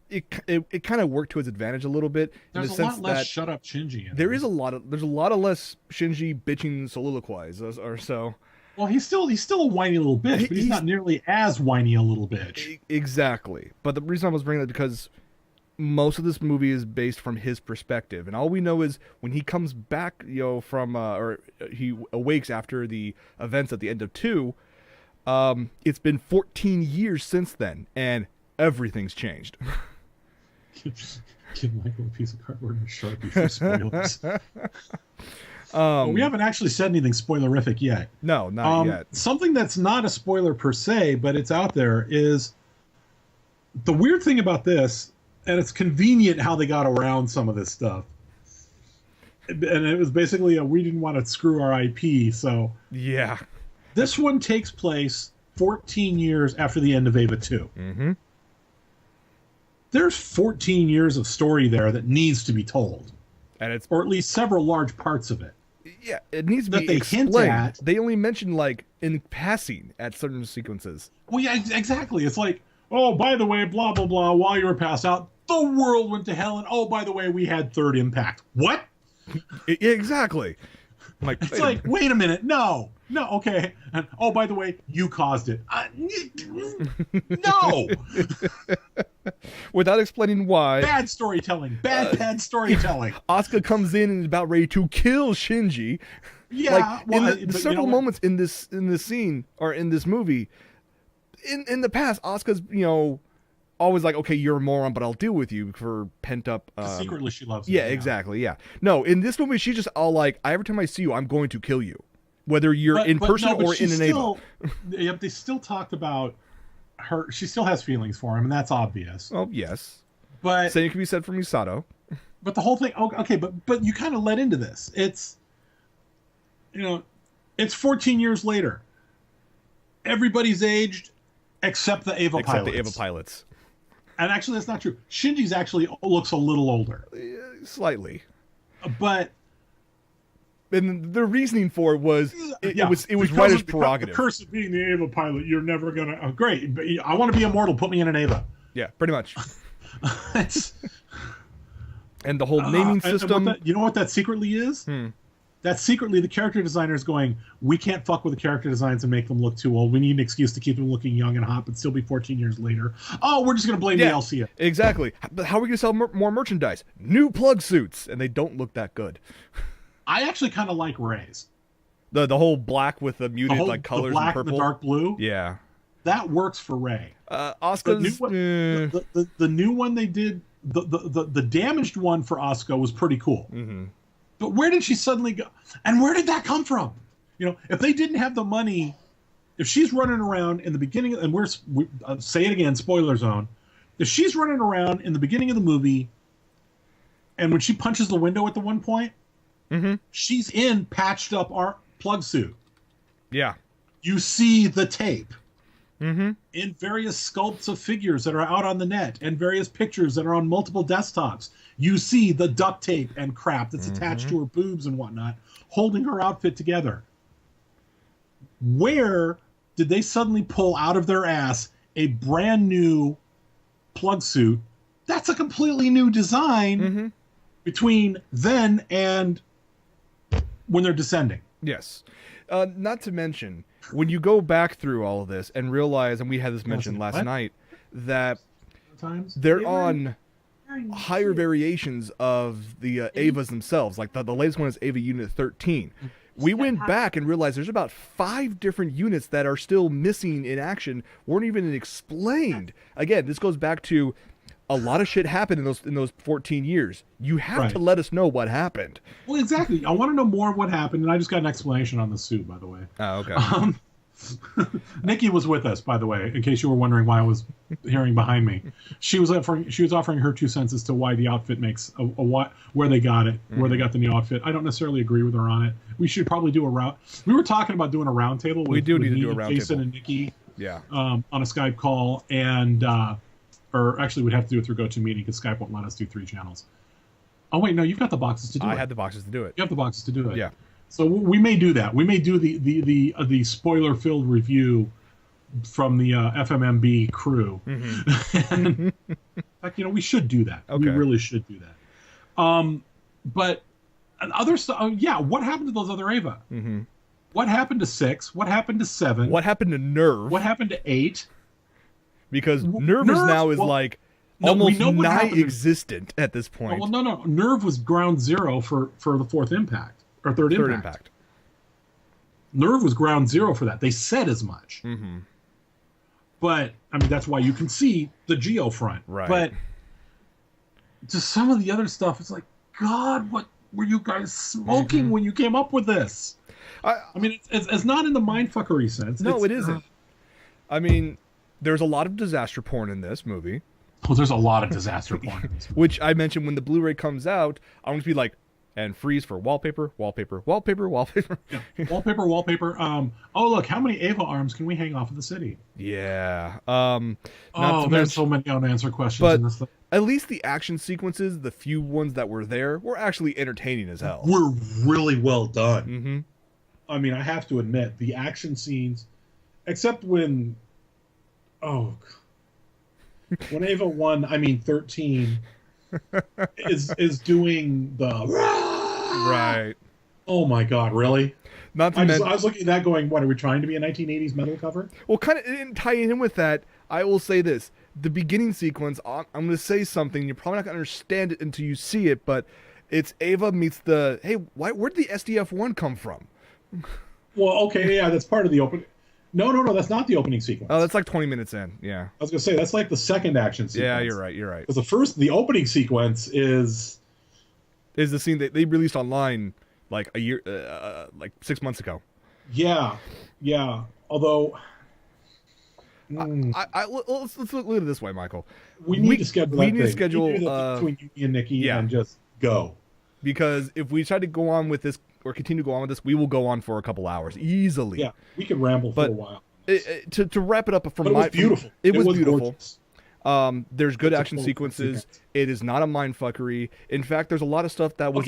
it kind of worked to its advantage a little bit. There's in the a sense lot less that shut up Shinji. There's a lot of less Shinji bitching soliloquies or so. Well, he's still a whiny little bitch, but he's not nearly as whiny a little bitch. Exactly. But the reason I was bringing that because most of this movie is based from his perspective, and all we know is when he comes back, from or he awakes after the events at the end of 2. It's been 14 years since then, and everything's changed. Give Michael a piece of cardboard and a Sharpie for spoilers. Well, we haven't actually said anything spoilerific yet. No, not yet. Something that's not a spoiler per se, but it's out there, is the weird thing about this, and it's convenient how they got around some of this stuff. And it was basically we didn't want to screw our IP, so... Yeah. This one takes place 14 years after the end of Ava 2. Mm-hmm. There's 14 years of story there that needs to be told. And it's... Or at least several large parts of it. Yeah, it needs to be explained. They only mention, like, in passing at certain sequences. Well, yeah, exactly. It's like, oh, by the way, blah, blah, blah, while you were passed out, the world went to hell, and oh, by the way, we had third impact. What? Exactly. I'm like, it's like, wait a minute, no, okay. And oh, by the way, you caused it. No! Without explaining why. Bad storytelling. Bad storytelling. Asuka comes in and is about ready to kill Shinji. Yeah. Like, in several moments in this scene, or in this movie, in the past, Asuka's, always like, okay, you're a moron, but I'll deal with you for pent up. Secretly, she loves him. Yeah, exactly. Yeah. No, in this movie, she's just all like, every time I see you, I'm going to kill you, whether you're in person or in an Ava. Yep, they still talked about her. She still has feelings for him, and that's obvious. Oh yes, but same can be said for Misato. But the whole thing, okay, but you kind of led into this. It's, it's 14 years later. Everybody's aged except the Ava pilots. Except the Ava pilots. And actually, that's not true. Shinji's actually looks a little older. Slightly. But... And the reasoning for it was, it was writer's prerogative. The curse of being the Ava pilot, you're never going to... Oh, great. I want to be immortal. Put me in an Ava. Yeah, pretty much. And the whole naming system... you know what that secretly is? That's secretly the character designers going, we can't fuck with the character designs and make them look too old. We need an excuse to keep them looking young and hot, but still be 14 years later. Oh, we're just going to blame the LCA. Exactly. But how are we going to sell more merchandise? New plug suits, and they don't look that good. I actually kind of like Ray's. The whole black with the muted colors, the black and purple. And the dark blue. Yeah. That works for Ray. Asuka's... The new one they did, the damaged one for Asuka was pretty cool. Mm-hmm. But where did she suddenly go? And where did that come from? If they didn't have the money, if she's running around in the beginning, and we say it again, spoiler zone. If she's running around in the beginning of the movie, and when she punches the window at the one point, she's in patched up plug suit. Yeah. You see the tape. In various sculpts of figures that are out on the net and various pictures that are on multiple desktops. You see the duct tape and crap that's attached to her boobs and whatnot, holding her outfit together. Where did they suddenly pull out of their ass a brand new plug suit? That's a completely new design between then and when they're descending. Yes. Not to mention, when you go back through all of this and realize, and we had this mentioned last night, that they're on higher variations of the Avas themselves. Like the latest one is Ava Unit 13. We went back and realized there's about 5 different units that are still missing in action, weren't even explained. Again, this goes back to a lot of shit happened in those 14 years. You have to let us know what happened. Well, exactly. I want to know more of what happened, and I just got an explanation on the suit, by the way. Oh, okay. Nikki was with us, by the way, in case you were wondering why I was hearing behind me. She was offering her 2 cents as to why the outfit makes where they got it, where they got the new outfit. I don't necessarily agree with her on it. We should probably do a round. We were talking about doing a round table. We do need to do a round Jason table. And Nikki. Yeah. On a Skype call, and or actually we'd have to do it through GoToMeeting because Skype won't let us do 3 channels. Oh wait, no, you've got the boxes to do it. I had the boxes to do it. You have the boxes to do it. Yeah. So we may do that. We may do the spoiler-filled review from the FMMB crew. In fact, we should do that. Okay. We really should do that. But other stuff. Yeah. What happened to those other Ava? What happened to 6? What happened to 7? What happened to Nerve? What happened to 8? Because Nerve is now like No, we almost know what happened. non-existent at this point. Well, no. Nerve was ground zero for the fourth impact or third impact. Nerve was ground zero for that. They said as much. Mm-hmm. But I mean, that's why you can see the Geo front. Right. But just some of the other stuff, it's like, God, what were you guys smoking when you came up with this? I mean, it's not in the mindfuckery sense. No, it isn't. I mean, there's a lot of disaster porn in this movie. Well, there's a lot of disaster porn in this movie. Which I mentioned when the Blu-ray comes out, I want to be like, and freeze for wallpaper. Yeah. Wallpaper. Oh, look, how many Ava arms can we hang off of the city? Yeah. There's so many unanswered questions in this thing. At least the action sequences, the few ones that were there, were actually entertaining as hell. Were really well done. Mm-hmm. I mean, I have to admit, the action scenes, except when Ava 13 is doing the right. Oh my God, really? I was looking at that going, what, are we trying to be a 1980s metal cover? Well, kind of in tying in with that, I will say this. The beginning sequence, I'm going to say something, you're probably not going to understand it until you see it, but it's Ava meets where'd the SDF-1 come from? Well, okay, yeah, that's part of the open. No, that's not the opening sequence. Oh, that's like 20 minutes in, yeah. I was going to say, that's like the second action sequence. Yeah, you're right. Because the opening sequence is the scene that they released online like a year, like 6 months ago. Yeah. Although, let's look at it this way, Michael. We need to schedule. We need to schedule between you and Nikki and just go. Because if we try to go on with this or continue to go on with this, we will go on for a couple hours easily. Yeah, we could ramble for a while. To wrap it up, it was beautiful. It was beautiful. Gorgeous. There's good action sequences. It is not a mindfuckery. In fact, there's a lot of stuff that was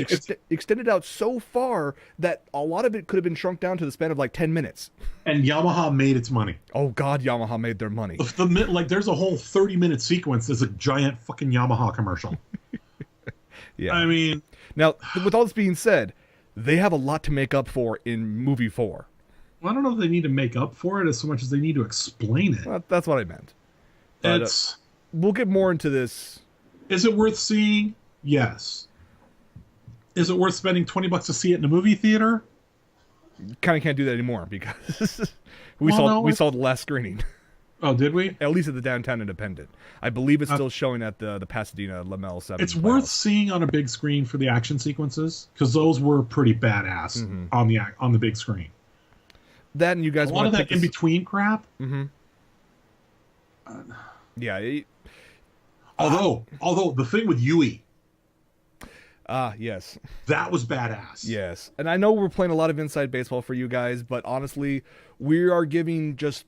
extended out so far that a lot of it could have been shrunk down to the span of like 10 minutes. And Yamaha made its money. Oh God, Yamaha made their money. There's a whole 30-minute sequence. There's a giant fucking Yamaha commercial. Yeah. I mean, now with all this being said, they have a lot to make up for in movie 4. Well, I don't know if they need to make up for it as so much as they need to explain it. Well, that's what I meant. But, we'll get more into this. Is it worth seeing? Yes. Is it worth spending $20 to see it in a movie theater? Kind of can't do that anymore because we saw the last screening. Oh, did we? At least at the Downtown Independent. I believe it's still showing at the Pasadena Lamel 7. It's worth seeing on a big screen for the action sequences because those were pretty badass on the big screen. That and you guys want a lot of that in between crap. Mm-hmm. Yeah. Although the thing with Yui. Yes. That was badass. Yes. And I know we're playing a lot of inside baseball for you guys, but honestly, we are giving just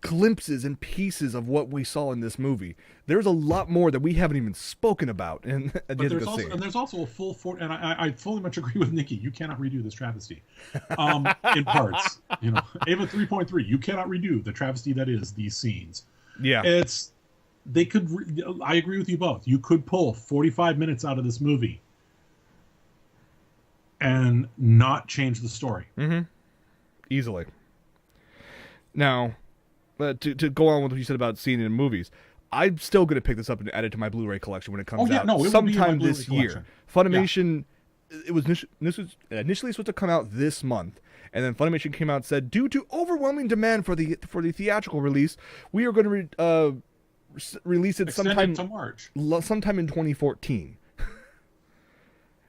glimpses and pieces of what we saw in this movie. There's a lot more that we haven't even spoken about. And there's also a full and I fully much agree with Nikki. You cannot redo this travesty in parts. Ava 3.3, you cannot redo the travesty that is these scenes. Yeah. I agree with you both. You could pull 45 minutes out of this movie and not change the story. Mm-hmm. Easily. Now, to go on with what you said about seeing it in movies, I'm still going to pick this up and add it to my Blu-ray collection when it comes out sometime this year. Funimation, it was initially supposed to come out this month, and then Funimation came out and said, due to overwhelming demand for the theatrical release, we are going to release it sometime to March, sometime in 2014.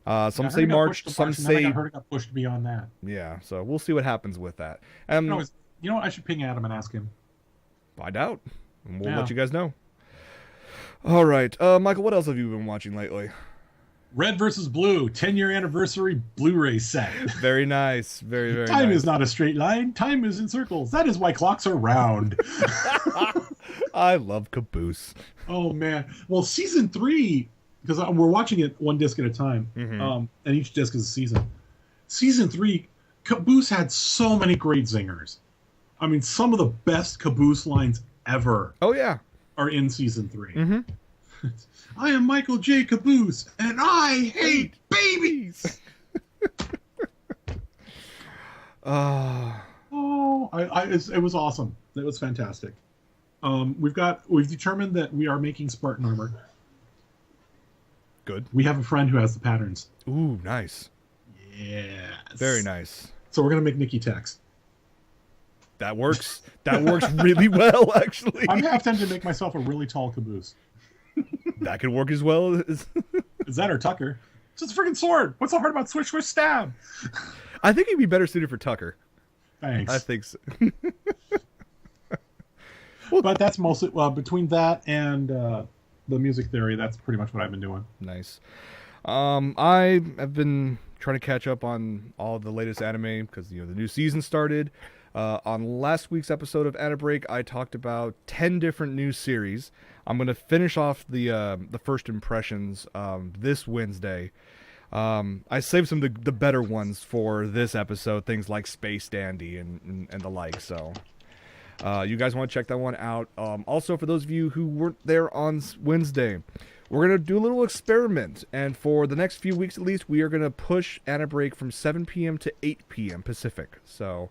Some say March, some say. I heard it got pushed beyond that. Yeah, so we'll see what happens with that. You know what? I should ping Adam and ask him. Find out, and we'll let you guys know. All right, Michael, what else have you been watching lately? Red vs. Blue 10-year anniversary Blu-ray set. Very nice, very nice. Time is not a straight line. Time is in circles. That is why clocks are round. I love Caboose. Oh man! Well, season 3, because we're watching it one disc at a time, and each disc is a season. Season 3, Caboose had so many great zingers. I mean, some of the best Caboose lines ever. Oh yeah, are in season 3. Mm-hmm. I am Michael J. Caboose, and I hate babies. It it was awesome. It was fantastic. We've determined that we are making Spartan armor. Good. We have a friend who has the patterns. Ooh, nice. Yes. Very nice. So we're gonna make Nikki Tex. That works. That works really well, actually. I'm half tempted to make myself a really tall caboose. That could work as well. Is that or Tucker? It's just a freaking sword. What's so hard about swish, swish, stab? I think he'd be better suited for Tucker. Thanks. I think so. But that's mostly between that and the music theory. That's pretty much what I've been doing. Nice. I have been trying to catch up on all the latest anime because the new season started. On last week's episode of Anna Break, I talked about 10 different new series. I'm going to finish off the first impressions this Wednesday. I saved some of the better ones for this episode, things like Space Dandy and the like. So you guys want to check that one out. Also, for those of you who weren't there on Wednesday, we're going to do a little experiment. And for the next few weeks at least, we are going to push Anna Break from 7 p.m. to 8 p.m. Pacific. So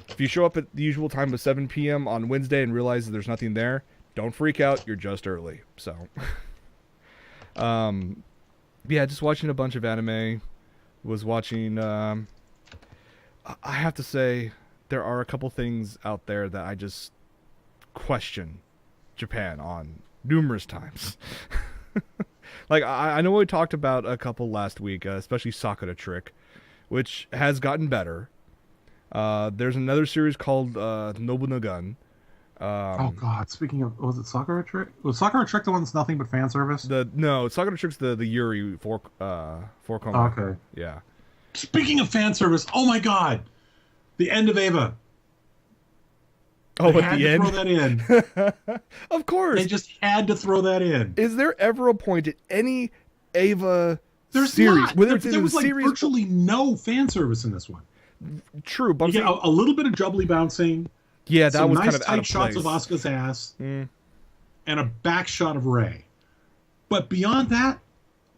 if you show up at the usual time of 7 p.m. on Wednesday and realize that there's nothing there, don't freak out. You're just early. So, yeah, just watching a bunch of anime. Was watching. I have to say, there are a couple things out there that I just question Japan on numerous times. Like, I know we talked about a couple last week, especially Sakura Trick, which has gotten better. There's another series called Nobunagun. Oh God! Speaking of, was it Sakura Trick? Was Sakura Trick the one that's nothing but fan service? No, Sakura Trick's the Yuri for Koma. Okay. Yeah. Speaking of fan service, oh my God, the end of Ava. Oh, they at had the to end. Throw that in. Of course. They just had to throw that in. Is there ever a point at any Ava There's series, not. whether it's There in was the like series? virtually no fan service in this one. True, but I'm You get saying, a little bit of jubbly bouncing. yeah, that some was nice kind of tight out of shots place. of Asuka's ass, Mm. and a back shot of Rey. But beyond that,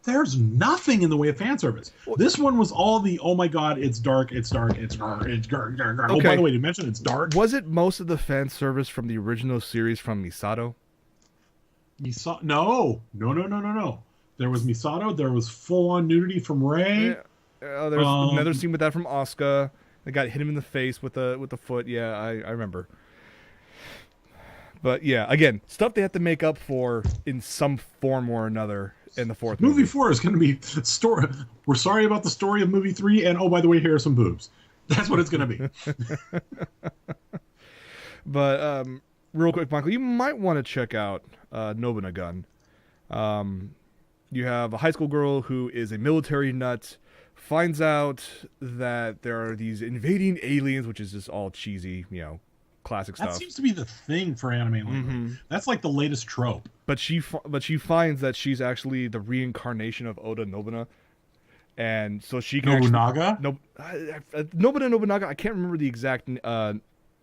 there's nothing in the way of fan service. This one was all the, oh my God, it's dark, it's dark, it's dark, it's dark, dark, dark. Oh, Okay. by the way, did you mention it's dark? Was it most of the fan service from the original series from Misato? No. There was Misato. There was full-on nudity from Rey. Yeah. There's another scene with that from Asuka. They got hit him in the face with the foot. Yeah, I remember. But yeah, again, stuff they have to make up for in some form or another in the fourth movie. Movie 4 is going to be story. We're sorry about the story of movie 3, and oh, by the way, here are some boobs. That's what it's going to be. But real quick, Michael, you might want to check out Nobunagun. You have a high school girl who is a military nut, finds out that there are these invading aliens, which is just all cheesy, classic That stuff. seems to be the thing for anime lately. Mm-hmm. That's like the latest trope. But she finds that she's actually the reincarnation of Oda Nobunaga, and so she can Nobunaga? Nobunaga. I can't remember the exact name.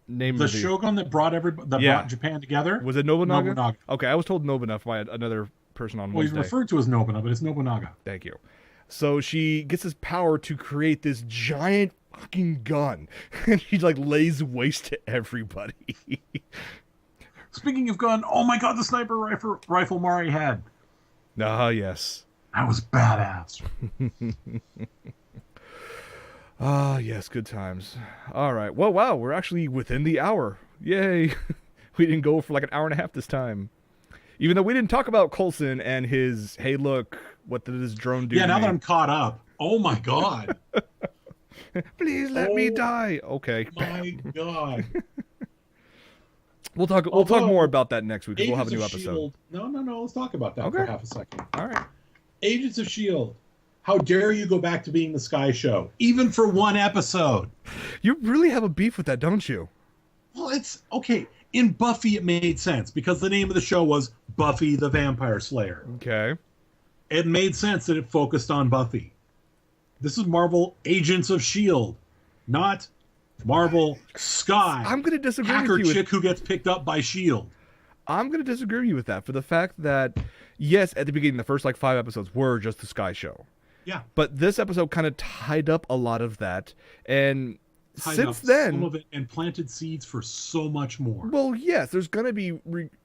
The shogun that brought brought Japan together. Was it Nobunaga? Nobunaga. Okay, I was told Nobunaga by another person on Well, he's Wednesday. referred to as Nobunaga, but it's Nobunaga. Thank you. So she gets this power to create this giant fucking gun, and she lays waste to everybody. Speaking of gun, oh my God, the sniper rifle Mari had. Ah, yes. That was badass. Ah, yes, good times. All right. Well, wow, we're actually within the hour. Yay. We didn't go for like an hour and a half this time. Even though we didn't talk about Coulson and his, hey, look, what did this drone do? Yeah, now that I'm caught up. Oh my God. Please let me die. Okay. My God. We'll talk more about that next week. We'll have a new episode. Shield. No. Let's talk about that for half a second. All right. Agents of S.H.I.E.L.D. How dare you go back to being the Sky Show, even for one episode? You really have a beef with that, don't you? Well, it's okay. In Buffy, it made sense because the name of the show was Buffy the Vampire Slayer. Okay. It made sense that it focused on Buffy. This is Marvel Agents of S.H.I.E.L.D., not Marvel Sky. I'm going to disagree hacker with you. chick who gets picked up by S.H.I.E.L.D. I'm going to disagree with you with that for the fact that, yes, at the beginning, the first 5 episodes were just the Sky Show. Yeah. But this episode kind of tied up a lot of that. And tied since up then, some of it and planted seeds for so much more. well, yes, there's going to be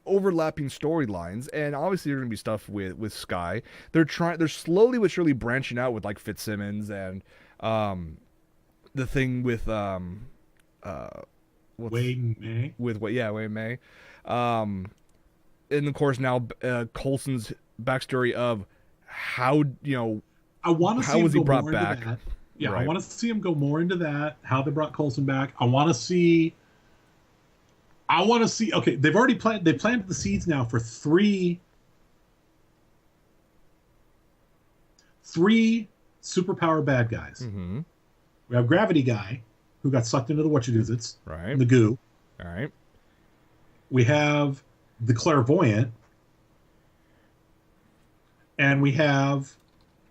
overlapping storylines, and obviously there's going to be stuff with Sky. They're slowly but surely branching out with like Fitzsimmons and the thing with Wade May. Wade May, and of course now Coulson's backstory of how I want to see how him was he go brought more back. into that. Yeah, Right. I want to see him go more into that. How they brought Coulson back. I want to see. Okay, they've already planted. They planted the seeds now for three superpower bad guys. Mm-hmm. We have Gravity Guy, who got sucked into the whatchadoozits, Right. the goo. All right. We have the Clairvoyant, and we have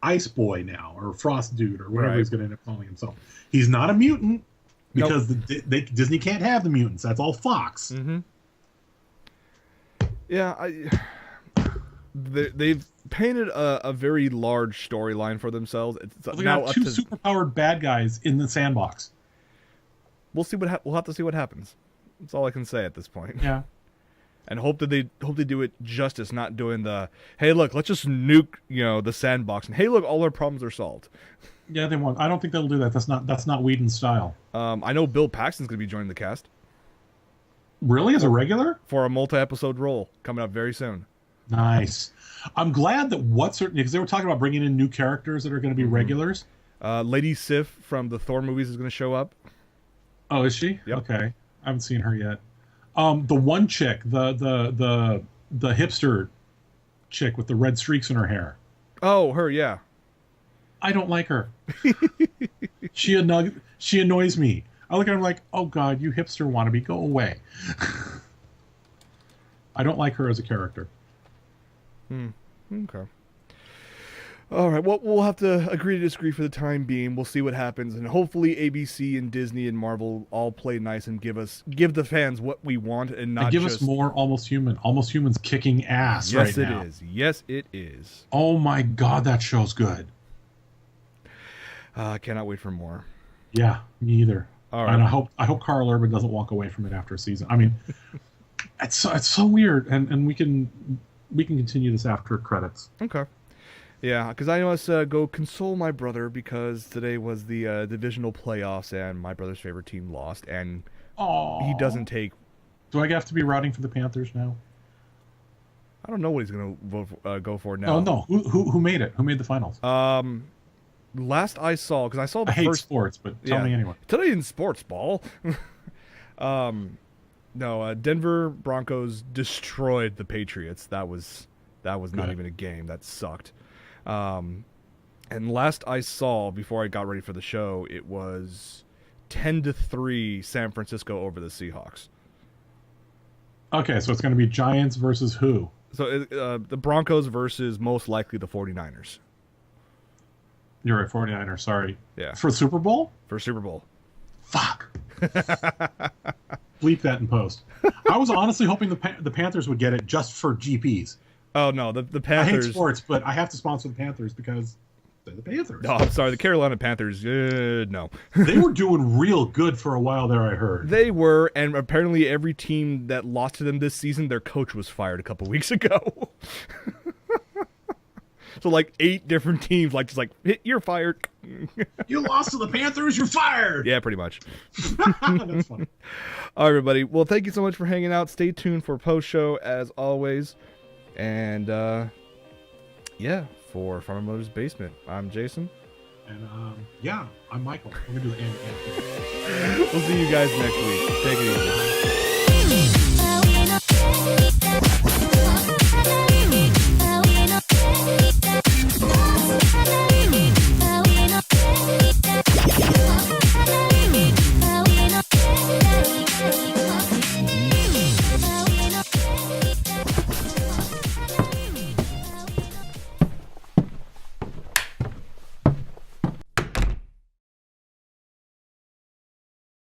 Ice Boy now, or Frost Dude, or whatever Right. he's going to end up calling himself. He's not a mutant because Disney can't have the mutants. That's all Fox. Mm-hmm. Yeah, they've painted a very large storyline for themselves. It's We now got up two to, superpowered bad guys in the sandbox. we'll see we'll have to see what happens. That's all I can say at this point. Yeah. And hope they do it justice, not doing the hey look, let's just nuke the sandbox and hey look, all our problems are solved. Yeah, they won't. I don't think they'll do that. That's not Whedon's style. I know Bill Paxton's going to be joining the cast Really, as a regular? for a multi-episode role coming up very soon. Nice. I'm glad that because they were talking about bringing in new characters that are going to be regulars. Lady Sif from the Thor movies is going to show up. Oh, is she? Yep. Okay, I haven't seen her yet. The one chick, the hipster chick with the red streaks in her hair. Oh, her, yeah. I don't like her. She annoys me. I look at her like, oh God, you hipster wannabe, go away. I don't like her as a character. Okay. All right. Well, we'll have to agree to disagree for the time being. We'll see what happens, and hopefully ABC and Disney and Marvel all play nice and give the fans what we want, and not And give just us more Almost Human. Almost Human's kicking ass Yes, right now. it is. Yes, it is. Oh my God, that show's good. I cannot wait for more. Yeah, me either. All right. And I hope Carl Urban doesn't walk away from it after a season. I mean, it's so weird, and we can continue this after credits. Okay. Yeah, because I must go console my brother because today was the divisional playoffs and my brother's favorite team lost, and Oh, he doesn't take. Do I have to be rooting for the Panthers now? I don't know what he's gonna go for now. Oh no, who made it? Who made the finals? Last I saw, because I saw the I hate first. sports, but tell me anyway. Today in sports ball. No, Denver Broncos destroyed the Patriots. That was not even a game. That sucked. And last I saw, before I got ready for the show, it was 10-3 San Francisco over the Seahawks. Okay, so it's going to be Giants versus who? So the Broncos versus most likely the 49ers. You're right, 49ers, sorry. Yeah. For Super Bowl? For Super Bowl. Fuck. Bleep that in post. I was honestly hoping the Panthers would get it just for GPs. Oh, no, the I Panthers. hate sports, but I have to sponsor the Panthers because they're the Panthers. No, I'm sorry, the Carolina Panthers, no. They were doing real good for a while there, I heard. They were, and apparently every team that lost to them this season, their coach was fired a couple weeks ago. So like 8 different teams, you're fired. You lost to the Panthers, you're fired! Yeah, pretty much. That's funny. All right, everybody. Well, thank you so much for hanging out. Stay tuned for post-show, as always. And, for Farmer Mother's Basement, I'm Jason. And, I'm Michael. We're going to do the end. We'll see you guys next week. Take it easy.